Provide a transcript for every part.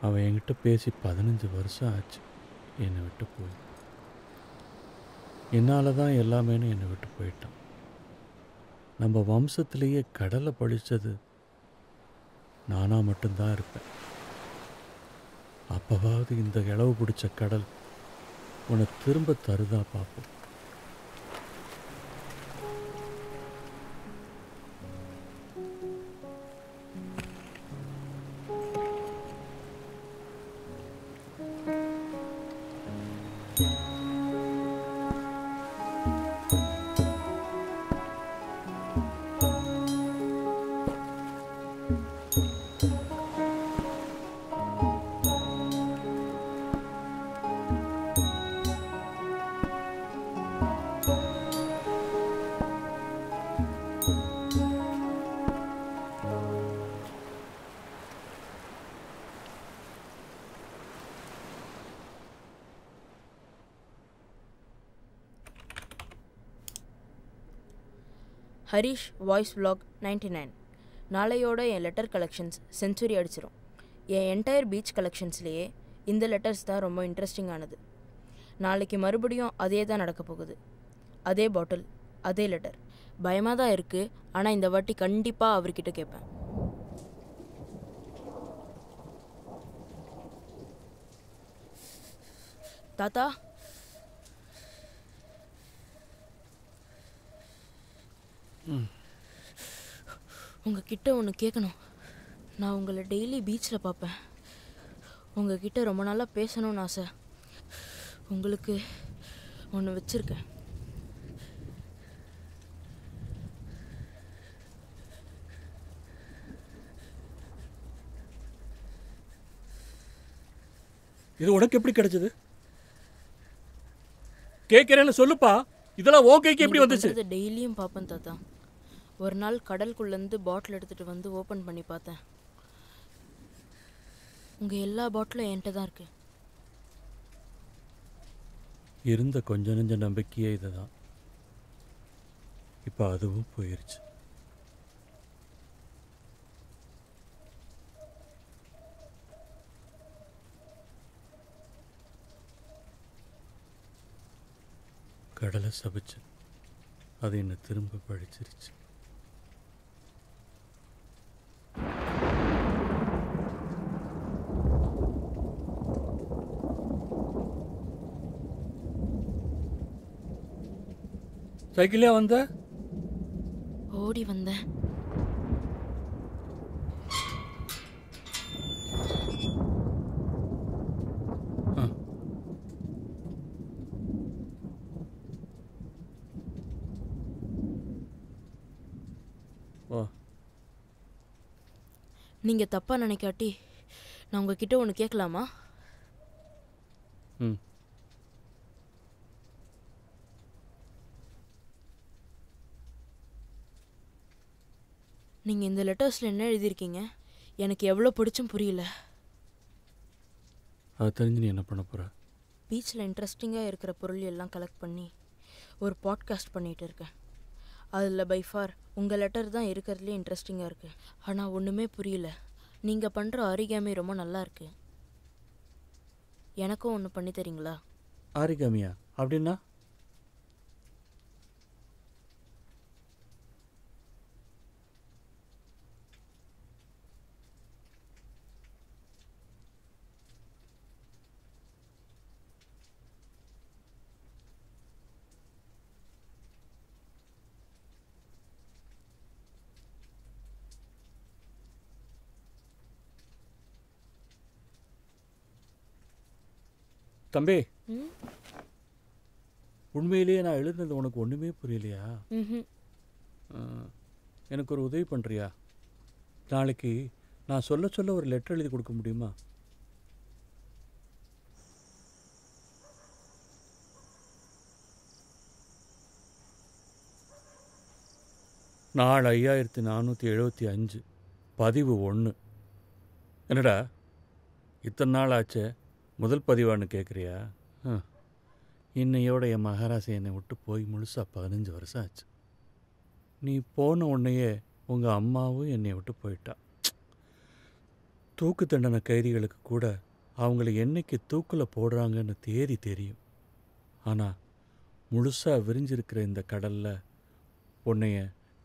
அவன் என்கிட்ட பேசி 15 வருஷம் ஆச்சு என்னை விட்டு போய். என்னால் தான் எல்லாமேனு என்னை விட்டு போயிட்டான். நம்ம வம்சத்திலேயே கடலை பழிச்சது நானாக மட்டும்தான் இருப்பேன். அப்போவாவது இந்த இளவு பிடிச்ச கடல் உன்னை திரும்ப தருதா பார்ப்போம். Harish voice vlog 99. நாளையோட என் லெட்டர் கலெக்ஷன்ஸ் செஞ்சுரி அடிச்சிடும். என் என்டையர் பீச் கலெக்ஷன்ஸ்லேயே இந்த லெட்டர்ஸ் தான் ரொம்ப இன்ட்ரெஸ்டிங்கானது. நாளைக்கு மறுபடியும் அதே தான் நடக்க போகுது. அதே பாட்டில், அதே லெட்டர். பயமாக தான் இருக்குது, ஆனால் இந்த வாட்டி கண்டிப்பாக அவர்கிட்ட கேட்பேன். தாத்தா, உங்ககிட்ட ஒன்று கேட்கணும். நான் உங்களை டெய்லி பீச்சில் பார்ப்பேன். உங்ககிட்ட ரொம்ப நாளாக பேசணும்னு ஆசை. உங்களுக்கு ஒன்று வச்சுருக்கேன். இது உனக்கு எப்படி கிடைச்சது? கேட்குறேன்னு சொல்லுப்பா. இதெல்லாம் ஓகேக்கு எப்படி வந்துச்சு? டெய்லியும் பார்ப்பேன் தாத்தா. ஒரு நாள் கடலுக்குள்ளேருந்து பாட்டில் எடுத்துகிட்டு வந்து ஓப்பன் பண்ணி பார்த்தேன். உங்கள் எல்லா பாட்டிலும் என்கிட்ட தான் இருக்கு. இருந்த கொஞ்ச நெஞ்ச நம்பிக்கையே இதுதான். இப்போ அதுவும் போயிருச்சு. கடலை சபிச்சு அது என்னை திரும்ப பழிச்சிருச்சு. சைக்கிளே வந்த? ஓடி வந்தேன். நீங்கள் தப்பாக நினைக்காட்டி நான் உங்ககிட்ட ஒன்று கேட்கலாமா? நீங்கள் இந்த லெட்டர்ஸில் என்ன எழுதியிருக்கீங்க? எனக்கு எவ்வளோ பிடிச்சும் புரியல. அது தெரிஞ்சு நீ என்ன பண்ண போகிற? பீச்சில் இன்ட்ரெஸ்டிங்காக இருக்கிற பொருள் எல்லாம் கலெக்ட் பண்ணி ஒரு பாட்காஸ்ட் பண்ணிகிட்டு இருக்கேன். அதில் பை ஃபார் உங்கள் லெட்டர் தான் இருக்கிறதுலே இன்ட்ரெஸ்டிங்காக இருக்குது. ஆனால் ஒன்றுமே புரியல. நீங்கள் பண்ணுற ஆரிகாமி ரொம்ப நல்லா இருக்கு. எனக்கும் ஒன்று பண்ணி தரீங்களா? ஆரிகாமியா? அப்படின்னா? தம்பி, உண்மையிலேயே நான் எழுதுனது உனக்கு ஒன்றுமே புரியலையா? எனக்கு ஒரு உதவி பண்ணுறியா? நாளைக்கு நான் சொல்ல சொல்ல ஒரு லெட்டர் எழுதி கொடுக்க முடியுமா? நாள் 5475, பதிவு 1. என்னடா இத்தனை நாள் ஆச்சு, முதல் பதிவான்னு கேட்குறியா? இன்னையோட என் மகாராசி என்னை விட்டு போய் முழுசாக 15 வருஷம் ஆச்சு. நீ போன உடனேயே உங்கள் அம்மாவும் என்னை விட்டு போயிட்டா. தூக்கு தண்டனை கைதிகளுக்கு கூட அவங்கள என்னைக்கு தூக்கில் போடுறாங்கன்னு தேதி தெரியும். ஆனால் முழுசாக விரிஞ்சிருக்கிற இந்த கடலில் உன்னைய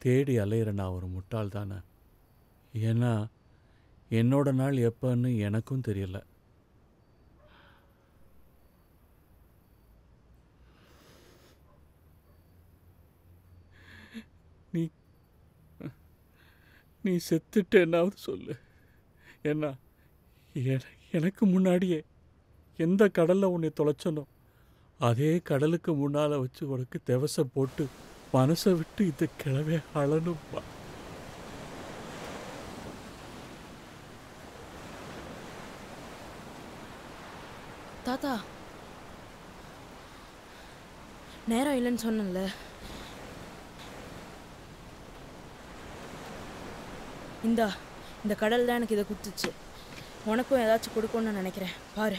தேடி அலையிற நான் ஒரு முட்டாள் தானே. ஏன்னா என்னோட நாள் எப்போன்னு எனக்கும் தெரியல. நீ நீ செத்துட்டேன்னாவது சொல்லு. ஏன்னா எனக்கு முன்னாடியே எந்த கடலில் உன்னை தொலைச்சனோ அதே கடலுக்கு முன்னால் வச்சு உனக்கு தெவச போட்டு மனசை விட்டு இந்த கிழவே அழணும்பா. தாத்தா, நேரம் இல்லைன்னு சொன்னேன்ல. இந்த கடல் தான் எனக்கு இதை குத்துச்சு. உனக்கும் ஏதாச்சும் கொடுக்கணும்னு நினைக்கிறேன், பாரு.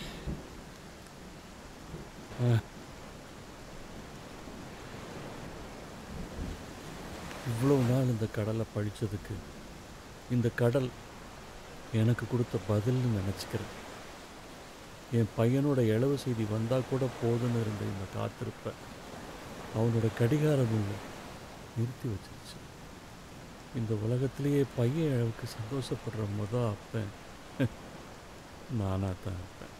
இவ்வளோ நாள் இந்த கடலை பழிச்சதுக்கு இந்த கடல் எனக்கு கொடுத்த பதில்னு நினச்சிக்கிறேன். என் பையனோட இளவு செய்தி வந்தால் கூட போதுன்னு இருந்த இந்த காத்திருப்பை அவனோட கடிகாரம் நிறுத்தி வச்சிருச்சு. இந்த உலகத்திலேயே பையன் அளவுக்கு சந்தோஷப்படுற அப்பன் நானாக தான் இருப்பேன்.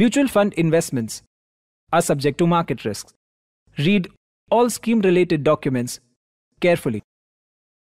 Mutual fund investments are subject to market risks. Read all scheme-related documents carefully.